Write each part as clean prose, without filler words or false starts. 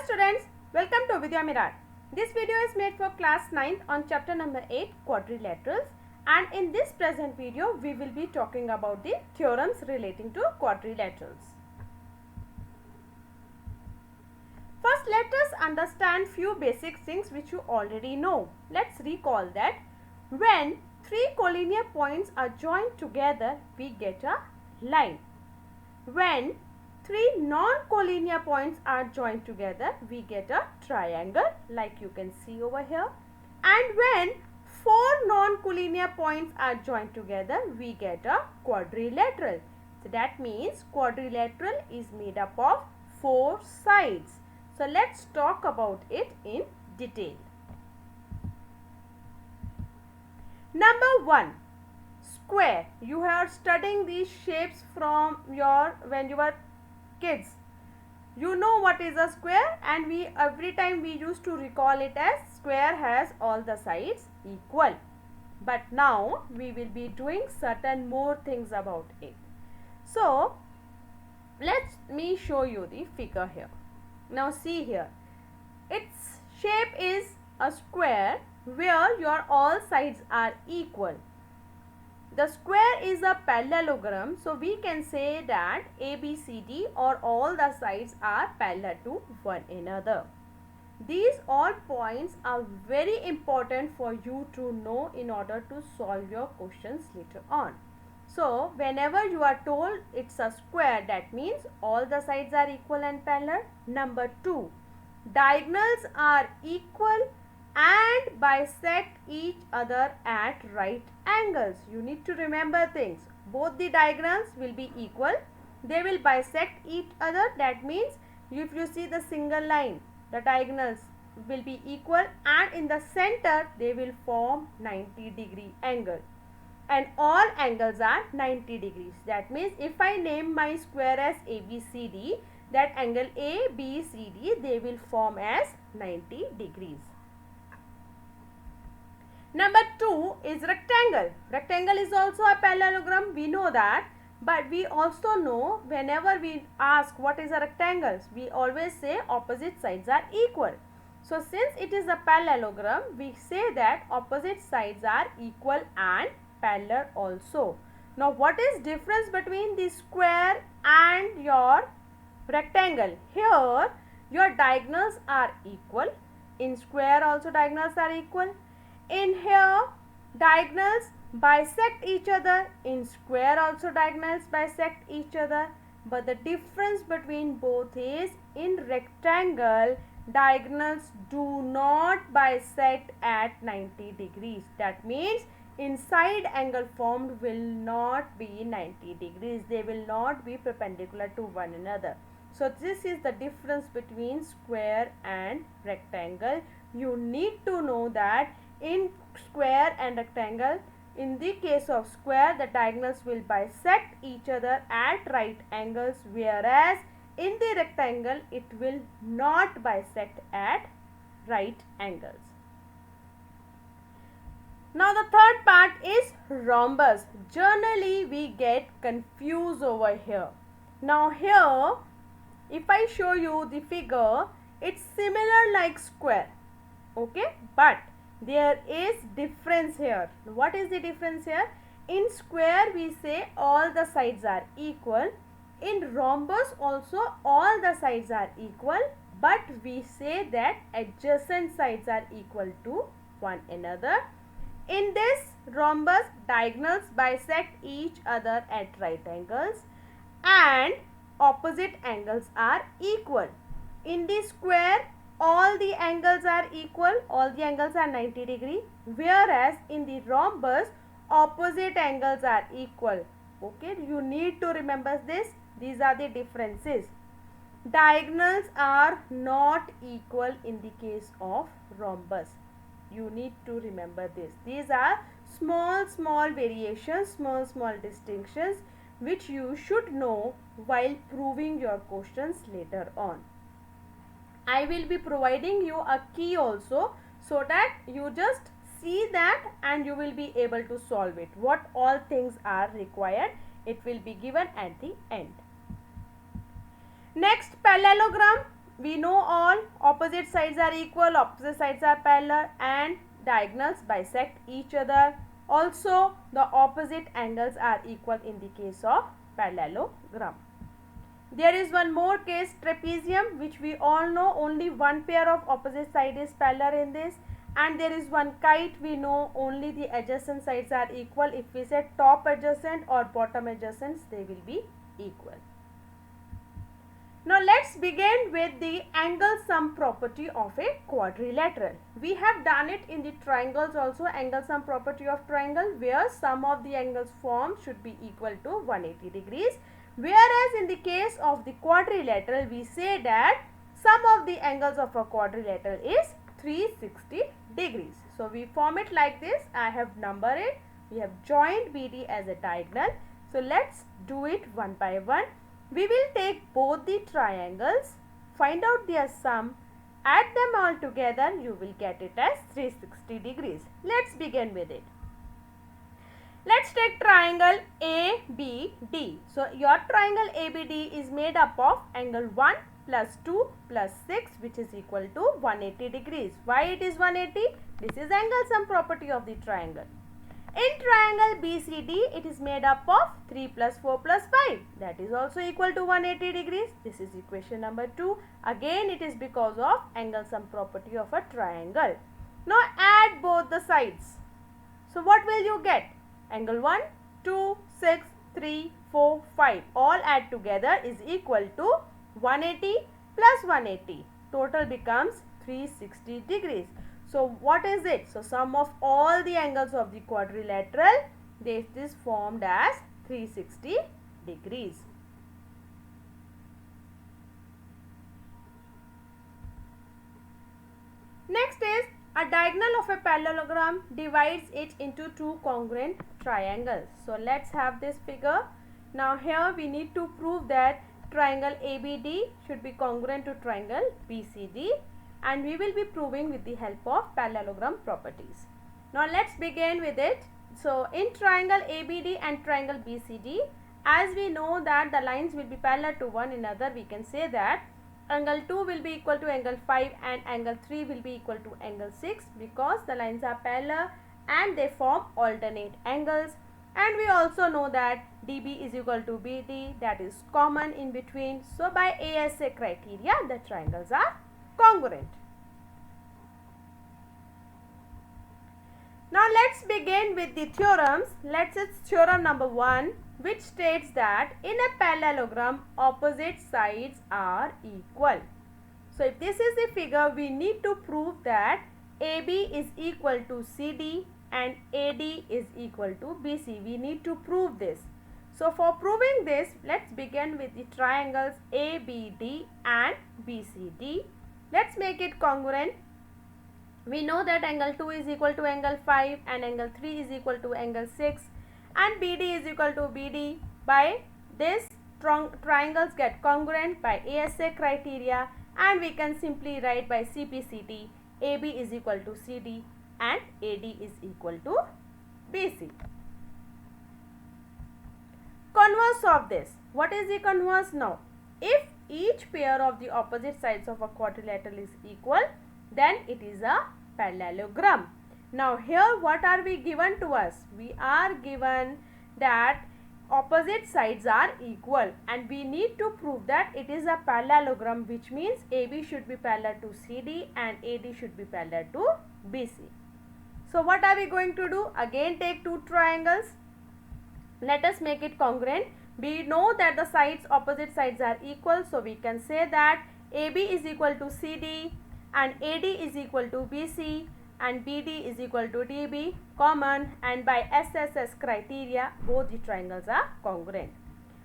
Hello students, welcome to Vidya Mirar. This video is made for class 9th on chapter number 8 quadrilaterals, and in this present video we will be talking about the theorems relating to quadrilaterals. First, let us understand few basic things which you already know. Let's recall that when three collinear points are joined together, we get a line. When three non-collinear points are joined together, we get a triangle like you can see over here. And when four non-collinear points are joined together, we get a quadrilateral. So that means quadrilateral is made up of four sides. So let's talk about it in detail. Number 1, square. You are studying these shapes from when you were kids. You know what is a square, and every time we used to recall it as square has all the sides equal. But now we will be doing certain more things about it. So let me show you the figure here. Now see here, its shape is a square where your all sides are equal. The square is a parallelogram, so we can say that ABCD or all the sides are parallel to one another. These all points are very important for you to know in order to solve your questions later on. So whenever you are told it's a square, that means all the sides are equal and parallel. Number 2, diagonals are equal and bisect each other at right angles. You need to remember things. Both the diagonals will be equal. They will bisect each other. That means if you see the single line, the diagonals will be equal, and in the center they will form 90-degree angle. And all angles are 90 degrees. That means if I name my square as ABCD, that angle ABCD, they will form as 90 degrees. Number 2 is rectangle. Rectangle is also a parallelogram, we know that, but we also know whenever we ask what is a rectangle, we always say opposite sides are equal. So since it is a parallelogram, we say that opposite sides are equal and parallel also. Now what is difference between the square and your rectangle? Here your diagonals are equal. In square also diagonals are equal. In here diagonals bisect each other. In square also diagonals bisect each other. But the difference between both is in rectangle diagonals do not bisect at 90 degrees. That means inside angle formed will not be 90 degrees. They will not be perpendicular to one another. So this is the difference between square and rectangle. You need to know that in square and rectangle, in the case of square, the diagonals will bisect each other at right angles, whereas in the rectangle it will not bisect at right angles. Now the third part is rhombus. Generally we get confused over here. Now here, if I show you the figure, it's similar like square, okay, but there is difference here. What is the difference here? In square we say all the sides are equal. In rhombus also all the sides are equal, but we say that adjacent sides are equal to one another. In this rhombus, diagonals bisect each other at right angles and opposite angles are equal. In the square, all the angles are equal, all the angles are 90 degree, whereas in the rhombus, opposite angles are equal. Okay, you need to remember this. These are the differences. Diagonals are not equal in the case of rhombus. You need to remember this. These are small variations, small distinctions which you should know while proving your questions later on. I will be providing you a key also, so that you just see that and you will be able to solve it. What all things are required, it will be given at the end. Next, parallelogram. We know all opposite sides are equal, opposite sides are parallel, and diagonals bisect each other. Also, the opposite angles are equal in the case of parallelogram. There is one more case, trapezium, which we all know only one pair of opposite side is parallel in this. And there is one kite, we know only the adjacent sides are equal. If we say top adjacent or bottom adjacent, they will be equal. Now let's begin with the angle sum property of a quadrilateral. We have done it in the triangles also, angle sum property of triangle, where sum of the angles formed should be equal to 180 degrees. Whereas in the case of the quadrilateral, we say that sum of the angles of a quadrilateral is 360 degrees. So we form it like this. I have numbered it. We have joined BD as a diagonal. So let's do it one by one. We will take both the triangles, find out their sum, add them all together, you will get it as 360 degrees. Let's begin with it. Let's take triangle ABD. So your triangle ABD is made up of angle 1 plus 2 plus 6, which is equal to 180 degrees. Why it is 180? This is angle sum property of the triangle. In triangle BCD, it is made up of 3 plus 4 plus 5. That is also equal to 180 degrees. This is equation number 2. Again, it is because of angle sum property of a triangle. Now, add both the sides. So, what will you get? Angle 1, 2, 6, 3, 4, 5. All add together is equal to 180 plus 180. Total becomes 360 degrees. So what is it? So sum of all the angles of the quadrilateral, this is formed as 360 degrees. Next is a diagonal of a parallelogram divides it into two congruent triangles. So let's have this figure. Now here we need to prove that triangle ABD should be congruent to triangle BCD. And we will be proving with the help of parallelogram properties. Now let's begin with it. So in triangle ABD and triangle BCD, as we know that the lines will be parallel to one another, we can say that angle 2 will be equal to angle 5 and angle 3 will be equal to angle 6, because the lines are parallel and they form alternate angles. And we also know that DB is equal to BD, that is common in between. So by ASA criteria, the triangles are congruent. Now let's begin with the theorems. Let's see theorem number 1, which states that in a parallelogram opposite sides are equal. So if this is the figure, we need to prove that AB is equal to CD and AD is equal to BC. We need to prove this. So for proving this, let's begin with the triangles ABD and BCD. Let's make it congruent. We know that angle 2 is equal to angle 5 and angle 3 is equal to angle 6 and BD is equal to BD. By this, triangles get congruent by ASA criteria, and we can simply write by CPCT AB is equal to CD and AD is equal to BC. Converse of this. What is the converse now? If each pair of the opposite sides of a quadrilateral is equal, then it is a parallelogram. Now here what are we given to us? We are given that opposite sides are equal and we need to prove that it is a parallelogram, which means AB should be parallel to CD and AD should be parallel to BC. So what are we going to do? Again take two triangles. Let us make it congruent. We know that the sides, opposite sides are equal, so we can say that AB is equal to CD and AD is equal to BC and BD is equal to DB, common, and by SSS criteria both the triangles are congruent.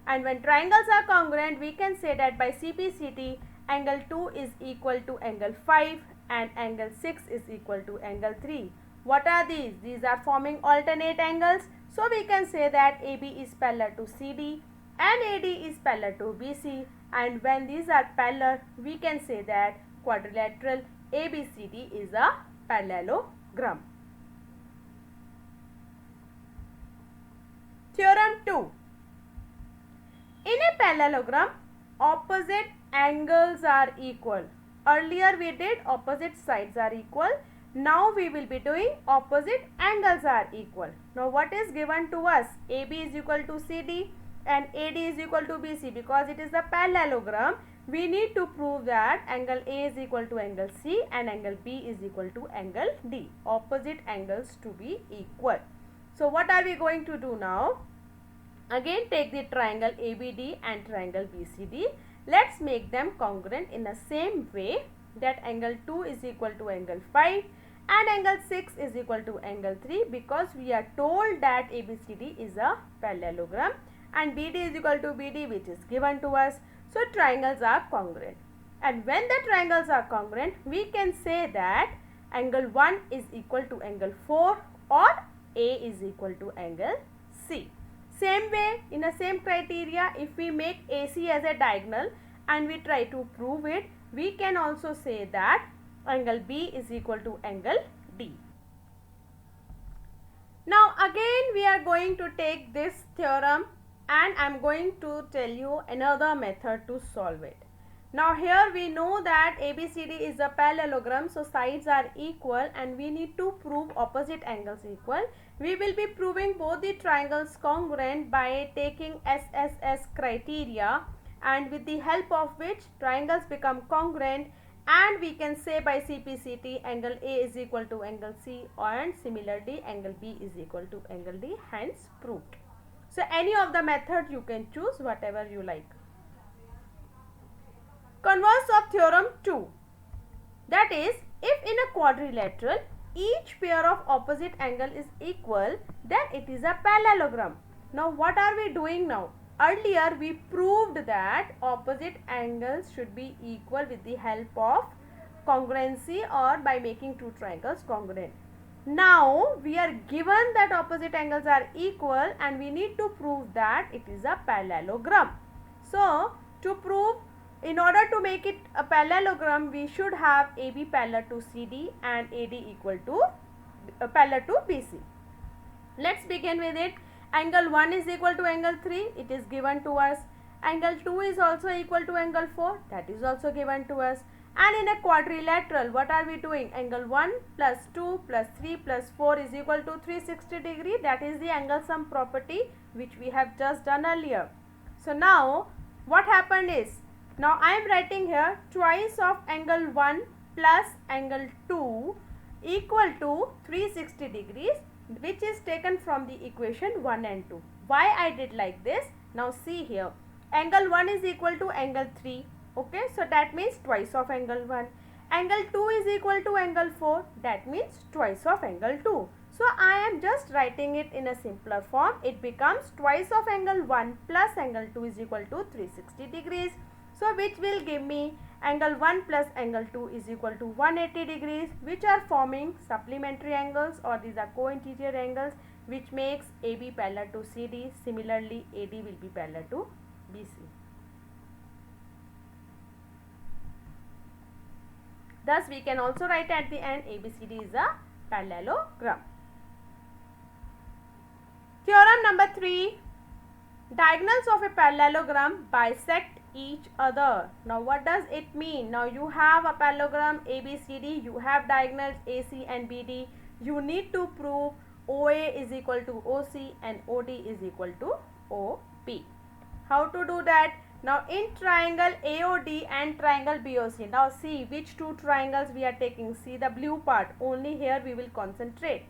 And when triangles are congruent, we can say that by CPCT angle 2 is equal to angle 5 and angle 6 is equal to angle 3. What are these? These are forming alternate angles. So we can say that AB is parallel to CD and AD is parallel to BC, and when these are parallel, we can say that quadrilateral ABCD is a parallelogram. Theorem 2. In a parallelogram, opposite angles are equal. Earlier we did opposite sides are equal. Now we will be doing opposite angles are equal. Now what is given to us? AB is equal to CD and AD is equal to BC. Because it is a parallelogram, we need to prove that angle A is equal to angle C and angle B is equal to angle D. Opposite angles to be equal. So what are we going to do now? Again take the triangle ABD and triangle BCD. Let's make them congruent in the same way, that angle 2 is equal to angle 5 and angle 6 is equal to angle 3, because we are told that ABCD is a parallelogram and BD is equal to BD, which is given to us. So triangles are congruent. And when the triangles are congruent, we can say that angle 1 is equal to angle 4 or A is equal to angle C. Same way, in the same criteria, if we make AC as a diagonal and we try to prove it, we can also say that angle B is equal to angle D. Now again we are going to take this theorem and I am going to tell you another method to solve it. Now here we know that ABCD is a parallelogram, so sides are equal and we need to prove opposite angles equal. We will be proving both the triangles congruent by taking SSS criteria, and with the help of which triangles become congruent, and we can say by CPCT angle A is equal to angle C and similarly angle B is equal to angle D, hence proved. So any of the method you can choose, whatever you like. Converse of theorem 2, that is, if in a quadrilateral each pair of opposite angle is equal, then it is a parallelogram. Now what are we doing now? Earlier we proved that opposite angles should be equal with the help of congruency or by making two triangles congruent. Now we are given that opposite angles are equal and we need to prove that it is a parallelogram. So to prove, in order to make it a parallelogram, we should have AB parallel to CD and AD equal to parallel to BC. Let's begin with it. Angle 1 is equal to angle 3, it is given to us. Angle 2 is also equal to angle 4, that is also given to us. And in a quadrilateral, what are we doing? Angle 1 plus 2 plus 3 plus 4 is equal to 360 degree. That is the angle sum property which we have just done earlier. So now what happened is, now I am writing here twice of angle 1 plus angle 2 equal to 360 degrees, which is taken from the equation 1 and 2. Why I did like this? Now see here, angle 1 is equal to angle 3. Okay, so that means twice of angle 1. Angle 2 is equal to angle 4. That means twice of angle 2. So I am just writing it in a simpler form. It becomes twice of angle 1 plus angle 2 is equal to 360 degrees. So which will give me angle 1 plus angle 2 is equal to 180 degrees, which are forming supplementary angles, or these are co-interior angles, which makes AB parallel to CD. Similarly, AD will be parallel to BC. Thus we can also write at the end ABCD is a parallelogram. Theorem number 3, diagonals of a parallelogram bisect each other. Now what does it mean? Now you have a parallelogram ABCD, you have diagonals AC and BD. You need to prove OA is equal to OC and OD is equal to OP. How to do that? Now in triangle AOD and triangle BOC, now see which two triangles we are taking. See the blue part, only here we will concentrate.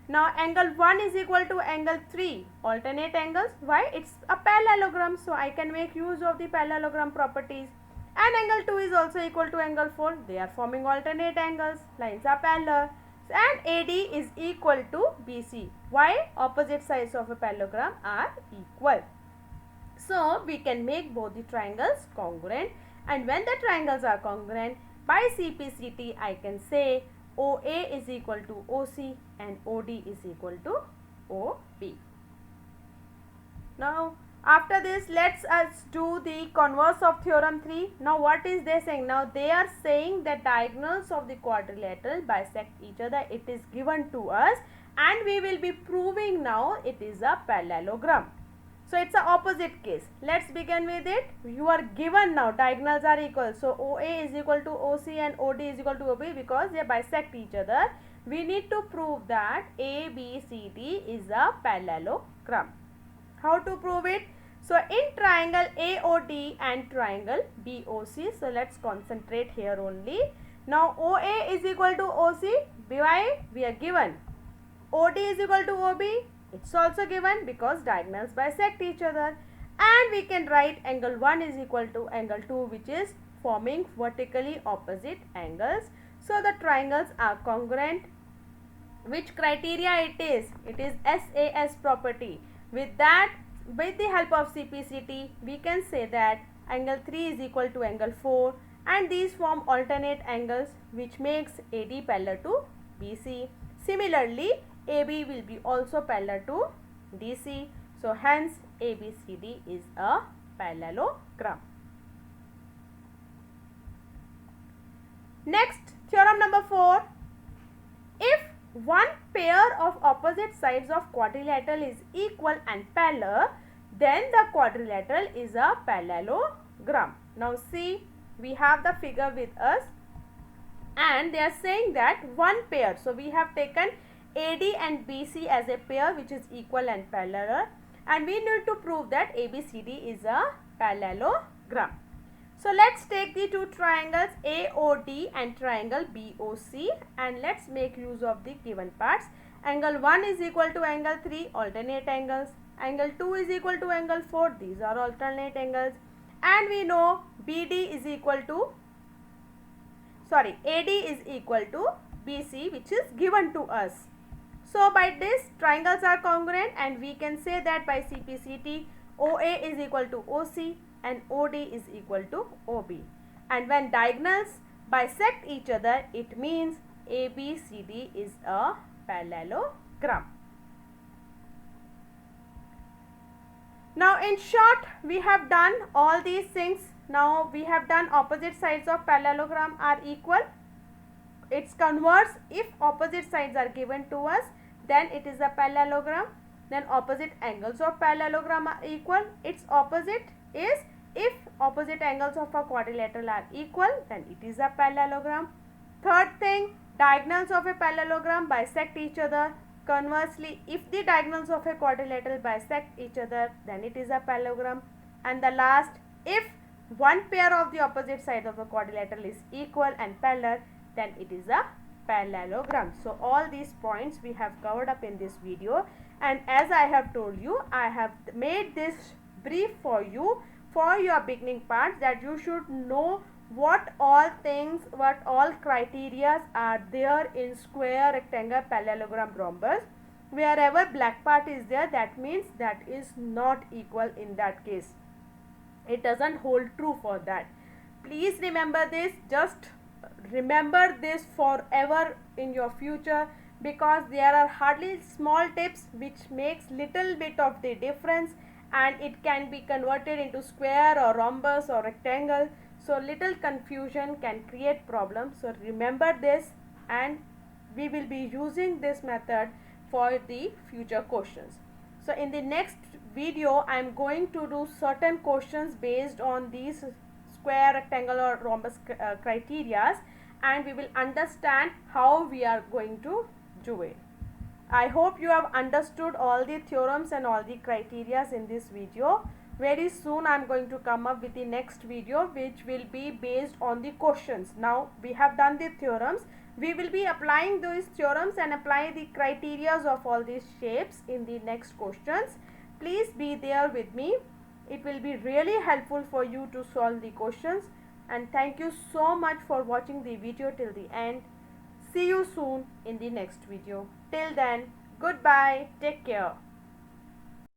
Now angle 1 is equal to angle 3, alternate angles. Why? It's a parallelogram, so I can make use of the parallelogram properties. And angle 2 is also equal to angle 4, they are forming alternate angles, lines are parallel. And AD is equal to BC. Why? Opposite sides of a parallelogram are equal. So we can make both the triangles congruent, and when the triangles are congruent, by CPCT I can say OA is equal to OC and OD is equal to OP. Now after this, let's us do the converse of theorem 3. Now what is they saying? Now they are saying that diagonals of the quadrilateral bisect each other. It is given to us and we will be proving now it is a parallelogram. So it's a opposite case. Let's begin with it. You are given now diagonals are equal. So OA is equal to OC and OD is equal to OB because they bisect each other. We need to prove that ABCD is a parallelogram. How to prove it? So in triangle AOD and triangle BOC. So let's concentrate here only. Now OA is equal to OC. Why? We are given. OD is equal to OB. It's also given because diagonals bisect each other, and we can write angle 1 is equal to angle 2, which is forming vertically opposite angles. So the triangles are congruent. Which criteria it is? It is SAS property. With that, with the help of CPCT, we can say that angle 3 is equal to angle 4, and these form alternate angles, which makes AD parallel to BC. Similarly, AB will be also parallel to DC. So hence ABCD is a parallelogram. Next, theorem number 4. If one pair of opposite sides of quadrilateral is equal and parallel, then the quadrilateral is a parallelogram. Now see, we have the figure with us, and they are saying that one pair. So we have taken AD and BC as a pair which is equal and parallel, and we need to prove that ABCD is a parallelogram. So let's take the two triangles AOD and triangle BOC, and let's make use of the given parts. Angle 1 is equal to angle 3, alternate angles. Angle 2 is equal to angle 4, these are alternate angles. And we know BD is equal to, AD is equal to BC, which is given to us. So by this, triangles are congruent, and we can say that by CPCT, OA is equal to OC and OD is equal to OB. And when diagonals bisect each other, it means ABCD is a parallelogram. Now in short, we have done all these things. Now we have done opposite sides of parallelogram are equal. It's converse. If opposite sides are given to us, then it is a parallelogram. Then opposite angles of parallelogram are equal. Its opposite is if opposite angles of a quadrilateral are equal, then it is a parallelogram. Third thing, diagonals of a parallelogram bisect each other. Conversely, if the diagonals of a quadrilateral bisect each other, then it is a parallelogram. And the last, if one pair of the opposite sides of a quadrilateral is equal and parallel, then it is a parallelogram. So all these points we have covered up in this video, and as I have told you, I have made this brief for you for your beginning part, that you should know what all things, what all criteria are there in square, rectangle, parallelogram, rhombus. Wherever black part is there, that means that is not equal in that case. It doesn't hold true for that. Please remember this. Just remember this forever in your future, because there are hardly small tips which makes little bit of the difference, and it can be converted into square or rhombus or rectangle. So little confusion can create problems. So remember this, and we will be using this method for the future questions. So in the next video, I am going to do certain questions based on these square, rectangle or rhombus criteria, and we will understand how we are going to do it. I hope you have understood all the theorems and all the criteria in this video. Very soon I am going to come up with the next video, which will be based on the questions. Now we have done the theorems. We will be applying those theorems and apply the criteria of all these shapes in the next questions. Please be there with me. It will be really helpful for you to solve the questions. And thank you so much for watching the video till the end. See you soon in the next video. Till then, goodbye. Take care.